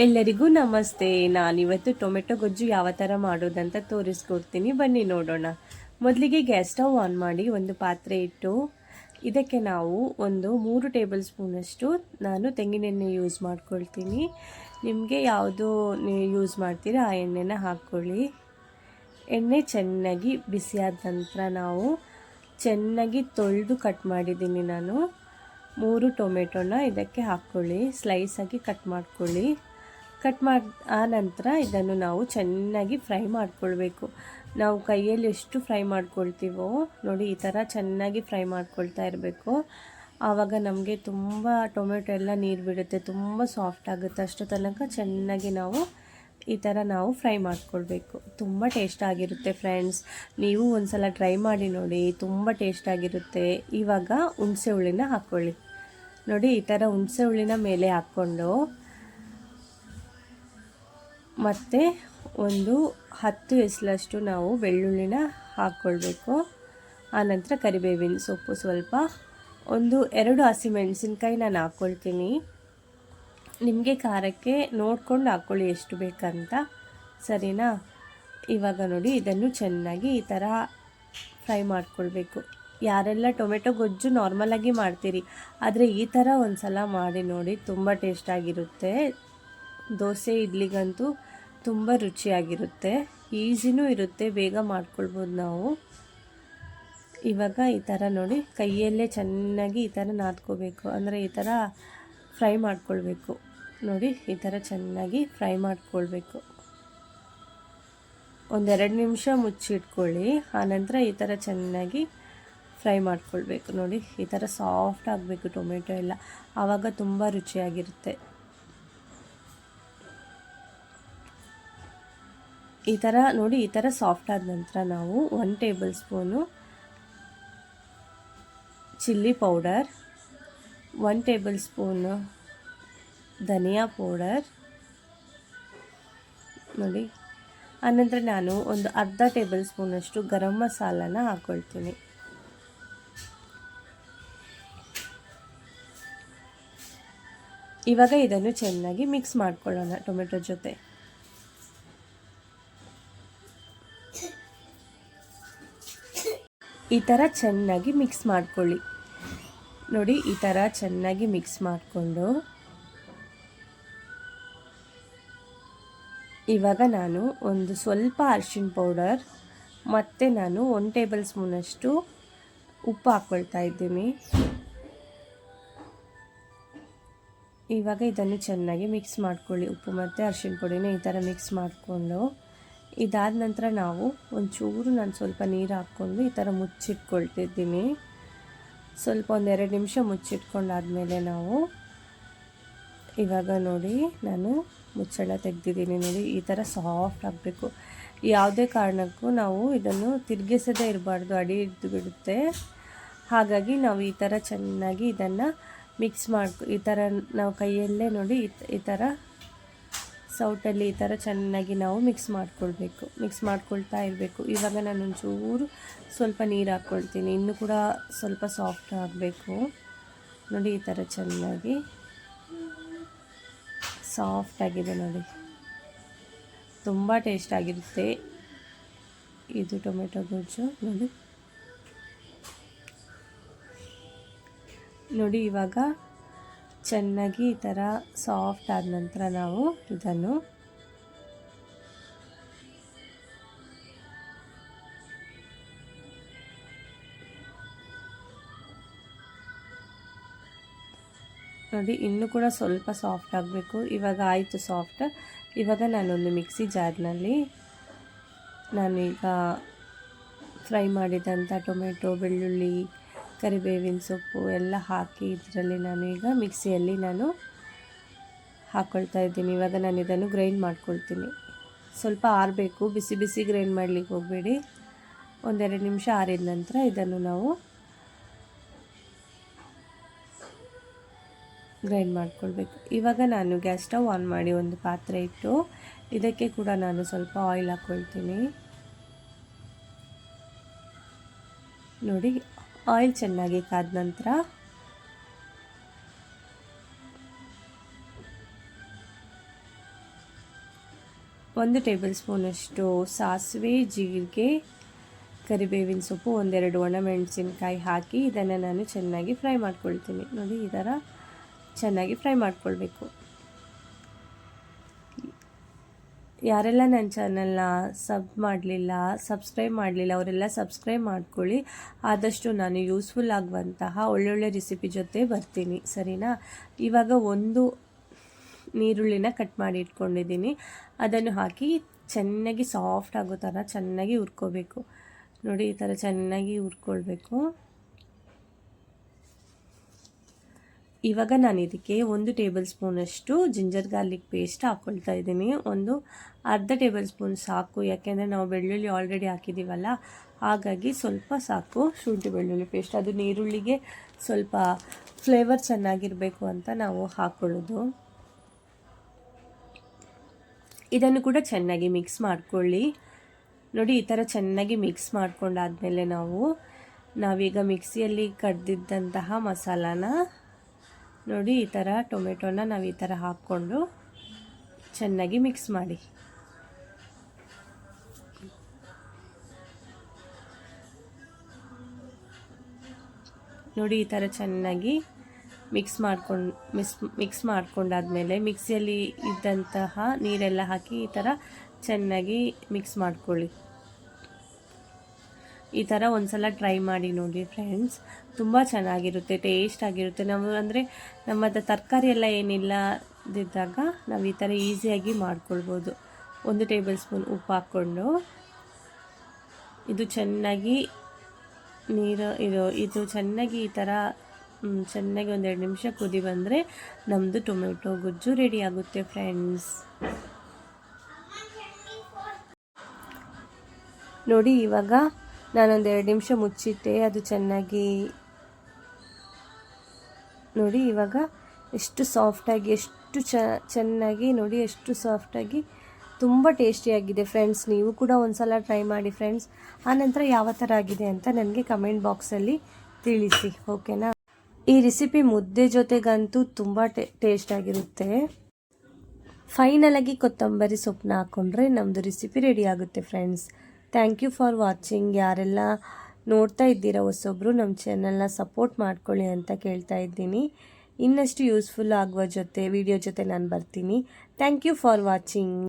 ಎಲ್ಲರಿಗೂ ನಮಸ್ತೆ. ನಾನಿವತ್ತು ಟೊಮೆಟೊ ಗೊಜ್ಜು ಯಾವ ಥರ ಮಾಡೋದಂತ ತೋರಿಸ್ಕೊಡ್ತೀನಿ, ಬನ್ನಿ ನೋಡೋಣ. ಮೊದಲಿಗೆ ಗ್ಯಾಸ್ ಸ್ಟವ್ ಆನ್ ಮಾಡಿ ಒಂದು ಪಾತ್ರೆ ಇಟ್ಟು ಇದಕ್ಕೆ ನಾವು ಒಂದು 3 ಟೇಬಲ್ ಸ್ಪೂನಷ್ಟು ನಾನು ತೆಂಗಿನೆಣ್ಣೆ ಯೂಸ್ ಮಾಡ್ಕೊಳ್ತೀನಿ. ನಿಮಗೆ ಯಾವುದು ಯೂಸ್ ಮಾಡ್ತೀರಾ ಆ ಎಣ್ಣೆನ ಹಾಕ್ಕೊಳ್ಳಿ. ಎಣ್ಣೆ ಚೆನ್ನಾಗಿ ಬಿಸಿಯಾದ ನಂತರ ನಾವು ಚೆನ್ನಾಗಿ ತೊಳೆದು ಕಟ್ ಮಾಡಿದ್ದೀನಿ ನಾನು 3 ಟೊಮೆಟೊನ ಇದಕ್ಕೆ ಹಾಕ್ಕೊಳ್ಳಿ. ಸ್ಲೈಸಾಗಿ ಕಟ್ ಮಾಡ್ಕೊಳ್ಳಿ. ಕಟ್ ಮಾಡಿ ಆ ನಂತರ ಇದನ್ನು ನಾವು ಚೆನ್ನಾಗಿ ಫ್ರೈ ಮಾಡ್ಕೊಳ್ಬೇಕು. ನಾವು ಕೈಯಲ್ಲಿ ಎಷ್ಟು ಫ್ರೈ ಮಾಡ್ಕೊಳ್ತೀವೋ ನೋಡಿ, ಈ ಥರ ಚೆನ್ನಾಗಿ ಫ್ರೈ ಮಾಡ್ಕೊಳ್ತಾ ಇರಬೇಕು. ಆವಾಗ ನಮಗೆ ತುಂಬ ಟೊಮೆಟೊ ಎಲ್ಲ ನೀರು ಬಿಡುತ್ತೆ, ತುಂಬ ಸಾಫ್ಟ್ ಆಗುತ್ತೆ. ಅಷ್ಟು ತನಕ ಚೆನ್ನಾಗಿ ಈ ಥರ ನಾವು ಫ್ರೈ ಮಾಡ್ಕೊಳ್ಬೇಕು. ತುಂಬ ಟೇಸ್ಟ್ ಆಗಿರುತ್ತೆ ಫ್ರೆಂಡ್ಸ್. ನೀವು ಒಂದು ಸಲ ಟ್ರೈ ಮಾಡಿ ನೋಡಿ, ತುಂಬ ಟೇಸ್ಟ್ ಆಗಿರುತ್ತೆ. ಇವಾಗ ಹುಣಸೆ ಹುಳಿನ ಹಾಕ್ಕೊಳ್ಳಿ. ನೋಡಿ, ಈ ಥರ ಹುಣಸೆ ಹುಳಿನ ಮೇಲೆ ಹಾಕ್ಕೊಂಡು ಮತ್ತು ಒಂದು 10 ಎಸಲಷ್ಟು ನಾವು ಬೆಳ್ಳುಳ್ಳಿನ ಹಾಕ್ಕೊಳ್ಬೇಕು. ಆನಂತರ ಕರಿಬೇವಿನ ಸೊಪ್ಪು ಸ್ವಲ್ಪ, ಒಂದು 2 ಹಸಿಮೆಣಸಿನ್ಕಾಯಿ ನಾನು ಹಾಕ್ಕೊಳ್ತೀನಿ. ನಿಮಗೆ ಖಾರಕ್ಕೆ ನೋಡ್ಕೊಂಡು ಹಾಕ್ಕೊಳ್ಳಿ ಎಷ್ಟು ಬೇಕಂತ, ಸರಿನಾ? ಇವಾಗ ನೋಡಿ, ಇದನ್ನು ಚೆನ್ನಾಗಿ ಈ ಥರ ಫ್ರೈ ಮಾಡ್ಕೊಳ್ಬೇಕು. ಯಾರೆಲ್ಲ ಟೊಮೆಟೊ ಗೊಜ್ಜು ನಾರ್ಮಲಾಗಿ ಮಾಡ್ತೀರಿ, ಆದರೆ ಈ ಥರ ಒಂದು ಸಲ ಮಾಡಿ ನೋಡಿ, ತುಂಬ ಟೇಸ್ಟಾಗಿರುತ್ತೆ. ದೋಸೆ ಇಡ್ಲಿಗಂತೂ ತುಂಬ ರುಚಿಯಾಗಿರುತ್ತೆ, ಈಸಿನೂ ಇರುತ್ತೆ, ಬೇಗ ಮಾಡ್ಕೊಳ್ಬೋದು ನಾವು. ಇವಾಗ ಈ ಥರ ನೋಡಿ, ಕೈಯಲ್ಲೇ ಚೆನ್ನಾಗಿ ಈ ಥರ ನಾದ್ಕೋಬೇಕು, ಅಂದರೆ ಈ ಥರ ಫ್ರೈ ಮಾಡ್ಕೊಳ್ಬೇಕು. ನೋಡಿ, ಈ ಥರ ಚೆನ್ನಾಗಿ ಫ್ರೈ ಮಾಡ್ಕೊಳ್ಬೇಕು. 1-2 ನಿಮಿಷ ಮುಚ್ಚಿಟ್ಕೊಳ್ಳಿ. ಆನಂತರ ಈ ಥರ ಚೆನ್ನಾಗಿ ಫ್ರೈ ಮಾಡ್ಕೊಳ್ಬೇಕು. ನೋಡಿ, ಈ ಥರ ಸಾಫ್ಟ್ ಆಗಬೇಕು ಟೊಮೆಟೊ ಎಲ್ಲ, ಆವಾಗ ತುಂಬ ರುಚಿಯಾಗಿರುತ್ತೆ. ಈ ಥರ ನೋಡಿ, ಈ ಥರ ಸಾಫ್ಟ್ ಆದ ನಂತರ ನಾವು 1 tablespoon chilli powder, 1 tablespoon ಧನಿಯಾ ಪೌಡರ್ ನೋಡಿ, ಆನಂತರ ನಾನು ಒಂದು ಅರ್ಧ ಟೇಬಲ್ ಸ್ಪೂನಷ್ಟು ಗರಂ ಮಸಾಲಾನ ಹಾಕ್ಕೊಳ್ತೀನಿ. ಇವಾಗ ಇದನ್ನು ಚೆನ್ನಾಗಿ ಮಿಕ್ಸ್ ಮಾಡ್ಕೊಳ್ಳೋಣ ಟೊಮೆಟೊ ಜೊತೆ. ಈ ಥರ ಚೆನ್ನಾಗಿ ಮಿಕ್ಸ್ ಮಾಡ್ಕೊಳ್ಳಿ. ನೋಡಿ, ಈ ಥರ ಚೆನ್ನಾಗಿ ಮಿಕ್ಸ್ ಮಾಡಿಕೊಂಡು ಇವಾಗ ನಾನು ಒಂದು ಸ್ವಲ್ಪ ಅರಿಶಿನ ಪೌಡರ್ ಮತ್ತು ನಾನು 1 ಟೇಬಲ್ ಸ್ಪೂನಷ್ಟು ಉಪ್ಪು ಹಾಕ್ಕೊಳ್ತಾ ಇದ್ದೀನಿ. ಇವಾಗ ಇದನ್ನು ಚೆನ್ನಾಗಿ ಮಿಕ್ಸ್ ಮಾಡ್ಕೊಳ್ಳಿ. ಉಪ್ಪು ಮತ್ತು ಅರಿಶಿನ ಪುಡಿನ ಈ ಥರ ಮಿಕ್ಸ್ ಮಾಡಿಕೊಂಡು, ಇದಾದ ನಂತರ ನಾವು ಒಂಚೂರು ನಾನು ಸ್ವಲ್ಪ ನೀರು ಹಾಕ್ಕೊಂಡು ಈ ಥರ ಮುಚ್ಚಿಟ್ಕೊಳ್ತಿದ್ದೀನಿ. ಸ್ವಲ್ಪ 1-2 ನಿಮಿಷ ಮುಚ್ಚಿಟ್ಕೊಂಡಾದಮೇಲೆ ನಾವು ಇವಾಗ ನೋಡಿ, ನಾನು ಮುಚ್ಚಳ ತೆಗೆದಿದ್ದೀನಿ. ನೋಡಿ, ಈ ಥರ ಸಾಫ್ಟ್ ಆಗಬೇಕು. ಯಾವುದೇ ಕಾರಣಕ್ಕೂ ನಾವು ಇದನ್ನು ತಿರುಗಿಸದೇ ಇರಬಾರ್ದು, ಅಡಿ ಹಿಡಿದು ಬಿಡುತ್ತೆ. ಹಾಗಾಗಿ ನಾವು ಈ ಥರ ಚೆನ್ನಾಗಿ ಇದನ್ನು ಮಿಕ್ಸ್ ಈ ಥರ ನಾವು ಕೈಯಲ್ಲೇ ನೋಡಿ ಈ ಥರ ಸೌಟಲ್ಲಿ ಈ ಥರ ಚೆನ್ನಾಗಿ ನಾವು ಮಿಕ್ಸ್ ಮಾಡ್ಕೊಳ್ತಾ ಇರಬೇಕು. ಇವಾಗ ನಾನು ಒಂಚೂರು ಸ್ವಲ್ಪ ನೀರು ಹಾಕ್ಕೊಳ್ತೀನಿ, ಇನ್ನೂ ಕೂಡ ಸ್ವಲ್ಪ ಸಾಫ್ಟ್ ಆಗಬೇಕು. ನೋಡಿ, ಈ ಥರ ಚೆನ್ನಾಗಿ ಸಾಫ್ಟ್ ಆಗಿದೆ ನೋಡಿ, ತುಂಬ ಟೇಸ್ಟಾಗಿರುತ್ತೆ ಇದು ಟೊಮೆಟೊ ಗೊಜ್ಜು. ನೋಡಿ, ಇವಾಗ ಚೆನ್ನಾಗಿ ಈ ಥರ ಸಾಫ್ಟ್ ಆದ ನಂತರ ನಾವು ಇದನ್ನು ನೋಡಿ, ಇನ್ನೂ ಕೂಡ ಸ್ವಲ್ಪ ಸಾಫ್ಟ್ ಆಗಬೇಕು. ಇವಾಗ ಆಯಿತು ಸಾಫ್ಟ್. ಇವಾಗ ನಾನೊಂದು ಮಿಕ್ಸಿ ಜಾರ್ನಲ್ಲಿ ನಾನೀಗ ಫ್ರೈ ಮಾಡಿದಂಥ ಟೊಮೆಟೊ, ಬೆಳ್ಳುಳ್ಳಿ, ಕರಿಬೇವಿನ ಸೊಪ್ಪು ಎಲ್ಲ ಹಾಕಿ ಇದರಲ್ಲಿ ನಾನು ಈಗ ಮಿಕ್ಸಿಯಲ್ಲಿ ಹಾಕ್ಕೊಳ್ತಾ ಇದ್ದೀನಿ. ಇವಾಗ ನಾನು ಇದನ್ನು ಗ್ರೈಂಡ್ ಮಾಡ್ಕೊಳ್ತೀನಿ. ಸ್ವಲ್ಪ ಆರಬೇಕು, ಬಿಸಿ ಬಿಸಿ ಗ್ರೈಂಡ್ ಮಾಡಲಿಕ್ಕೆ ಹೋಗಬೇಡಿ. 1-2 ನಿಮಿಷ ಆರಿದ ನಂತರ ಇದನ್ನು ನಾವು ಗ್ರೈಂಡ್ ಮಾಡ್ಕೊಳ್ಬೇಕು. ಇವಾಗ ನಾನು ಗ್ಯಾಸ್ ಸ್ಟವ್ ಆನ್ ಮಾಡಿ ಒಂದು ಪಾತ್ರೆ ಇಟ್ಟು ಇದಕ್ಕೆ ಕೂಡ ನಾನು ಸ್ವಲ್ಪ ಆಯಿಲ್ ಹಾಕ್ಕೊಳ್ತೀನಿ. ನೋಡಿ, ಆಯಿಲ್ ಚೆನ್ನಾಗಿ ಕಾದ ನಂತರ 1 ಟೇಬಲ್ ಸ್ಪೂನಷ್ಟು ಸಾಸಿವೆ, ಜೀರಿಗೆ, ಕರಿಬೇವಿನ ಸೊಪ್ಪು, 1-2 ಒಣಮೆಣಸಿನ್ಕಾಯಿ ಹಾಕಿ ಇದನ್ನು ನಾನು ಚೆನ್ನಾಗಿ ಫ್ರೈ ಮಾಡ್ಕೊಳ್ತೀನಿ. ನೋಡಿ, ಈ ಥರ ಚೆನ್ನಾಗಿ ಫ್ರೈ ಮಾಡ್ಕೊಳ್ಬೇಕು. ಯಾರೆಲ್ಲ ನನ್ನ ಚಾನಲ್ನ ಸಬ್ಸ್ಕ್ರೈಬ್ ಮಾಡಲಿಲ್ಲ ಅವರೆಲ್ಲ ಸಬ್ಸ್ಕ್ರೈಬ್ ಮಾಡ್ಕೊಳ್ಳಿ. ಆದಷ್ಟು ನಾನು ಯೂಸ್ಫುಲ್ ಆಗುವಂತಹ ಒಳ್ಳೊಳ್ಳೆ ರೆಸಿಪಿ ಜೊತೆ ಬರ್ತೀನಿ, ಸರಿನಾ? ಇವಾಗ 1 ನೀರುಳ್ಳಿನ ಕಟ್ ಮಾಡಿ ಇಟ್ಕೊಂಡಿದ್ದೀನಿ. ಅದನ್ನು ಹಾಕಿ ಚೆನ್ನಾಗಿ ಸಾಫ್ಟ್ ಆಗೋ ಥರ ಚೆನ್ನಾಗಿ ಹುರ್ಕೋಬೇಕು. ನೋಡಿ, ಈ ಥರ ಚೆನ್ನಾಗಿ ಹುರ್ಕೊಳ್ಬೇಕು. ಇವಾಗ ನಾನು ಇದಕ್ಕೆ 1 ಟೇಬಲ್ ಸ್ಪೂನಷ್ಟು ಜಿಂಜರ್ ಗಾರ್ಲಿಕ್ ಪೇಸ್ಟ್ ಹಾಕ್ಕೊಳ್ತಾ ಇದ್ದೀನಿ. ಒಂದು ಅರ್ಧ ಟೇಬಲ್ ಸ್ಪೂನ್ ಸಾಕು, ಯಾಕೆಂದರೆ ನಾವು ಬೆಳ್ಳುಳ್ಳಿ ಆಲ್ರೆಡಿ ಹಾಕಿದ್ದೀವಲ್ಲ, ಹಾಗಾಗಿ ಸ್ವಲ್ಪ ಸಾಕು ಶುಂಠಿ ಬೆಳ್ಳುಳ್ಳಿ ಪೇಸ್ಟ್. ಅದು ನೀರುಳ್ಳಿಗೆ ಸ್ವಲ್ಪ ಫ್ಲೇವರ್ ಚೆನ್ನಾಗಿರಬೇಕು ಅಂತ ನಾವು ಹಾಕ್ಕೊಳ್ಳೋದು. ಇದನ್ನು ಕೂಡ ಚೆನ್ನಾಗಿ ಮಿಕ್ಸ್ ಮಾಡ್ಕೊಳ್ಳಿ. ನೋಡಿ, ಈ ಥರ ಚೆನ್ನಾಗಿ ಮಿಕ್ಸ್ ಮಾಡ್ಕೊಂಡಾದಮೇಲೆ ನಾವೀಗ ಮಿಕ್ಸಿಯಲ್ಲಿ ಕಡ್ದಿದ್ದಂತಹ ಮಸಾಲಾನ ನೋಡಿ, ಈ ಥರ ಟೊಮೆಟೊನ ನಾವು ಈ ಥರ ಹಾಕ್ಕೊಂಡು ಚೆನ್ನಾಗಿ ಮಿಕ್ಸ್ ಮಾಡಿ. ನೋಡಿ, ಈ ಥರ ಚೆನ್ನಾಗಿ ಮಿಕ್ಸ್ ಮಾಡ್ಕೊಂಡಾದ್ಮೇಲೆ ಮಿಕ್ಸಿಯಲ್ಲಿ ಇದ್ದಂತಹ ನೀರೆಲ್ಲ ಹಾಕಿ ಈ ಥರ ಚೆನ್ನಾಗಿ ಮಿಕ್ಸ್ ಮಾಡ್ಕೊಳ್ಳಿ. ಈ ಥರ ಒಂದ್ಸಲ ಟ್ರೈ ಮಾಡಿ ನೋಡಿ ಫ್ರೆಂಡ್ಸ್, ತುಂಬ ಚೆನ್ನಾಗಿರುತ್ತೆ, ಟೇಸ್ಟ್ ಆಗಿರುತ್ತೆ. ನಾವು ಅಂದರೆ ನಮ್ಮದು ತರಕಾರಿ ಎಲ್ಲ ಏನಿಲ್ಲದಿದ್ದಾಗ ನಾವು ಈ ಥರ ಈಸಿಯಾಗಿ ಮಾಡ್ಕೊಳ್ಬೋದು. 1 ಟೇಬಲ್ ಸ್ಪೂನ್ ಉಪ್ಪು ಹಾಕ್ಕೊಂಡು ಇದು ಚೆನ್ನಾಗಿ ಇದು ಚೆನ್ನಾಗಿ ಈ ಥರ ಚೆನ್ನಾಗಿ 1-2 ನಿಮಿಷ ಕುದಿ ಬಂದರೆ ನಮ್ಮದು ಟೊಮೆಟೊ ಗೊಜ್ಜು ರೆಡಿ ಆಗುತ್ತೆ ಫ್ರೆಂಡ್ಸ್. ನೋಡಿ, ಇವಾಗ ನಾನೊಂದು 2 ನಿಮಿಷ ಮುಚ್ಚಿಟ್ಟೆ, ಅದು ಚೆನ್ನಾಗಿ ನೋಡಿ ಇವಾಗ ಎಷ್ಟು ಸಾಫ್ಟಾಗಿ, ಎಷ್ಟು ಚೆನ್ನಾಗಿ ನೋಡಿ, ಎಷ್ಟು ಸಾಫ್ಟಾಗಿ, ತುಂಬ ಟೇಸ್ಟಿಯಾಗಿದೆ ಫ್ರೆಂಡ್ಸ್. ನೀವು ಕೂಡ ಒಂದ್ಸಲ ಟ್ರೈ ಮಾಡಿ ಫ್ರೆಂಡ್ಸ್. ಆನಂತರ ಯಾವ ಥರ ಆಗಿದೆ ಅಂತ ನನಗೆ ಕಮೆಂಟ್ ಬಾಕ್ಸಲ್ಲಿ ತಿಳಿಸಿ, ಓಕೆನಾ? ಈ ರೆಸಿಪಿ ಮುದ್ದೆ ಜೊತೆಗಂತೂ ತುಂಬ ಟೇಸ್ಟ್ ಆಗಿರುತ್ತೆ. ಫೈನಲಾಗಿ ಕೊತ್ತಂಬರಿ ಸೊಪ್ಪನ್ನ ಹಾಕ್ಕೊಂಡ್ರೆ ನಮ್ಮದು ರೆಸಿಪಿ ರೆಡಿ ಆಗುತ್ತೆ friends. Thank you for watching. ಯಾರೆಲ್ಲ ನೋಡ್ತಾ ಇದ್ದೀರಾ ಹೊಸೊಬ್ಬರು ನಮ್ಮ ಚಾನಲ್ನ ಸಪೋರ್ಟ್ ಮಾಡ್ಕೊಳ್ಳಿ ಅಂತ ಕೇಳ್ತಾ ಇದ್ದೀನಿ. ಇನ್ನಷ್ಟು ಯೂಸ್ಫುಲ್ ಆಗುವ ವಿಡಿಯೋ ಜೊತೆ ನಾನು ಬರ್ತೀನಿ. Thank you for watching.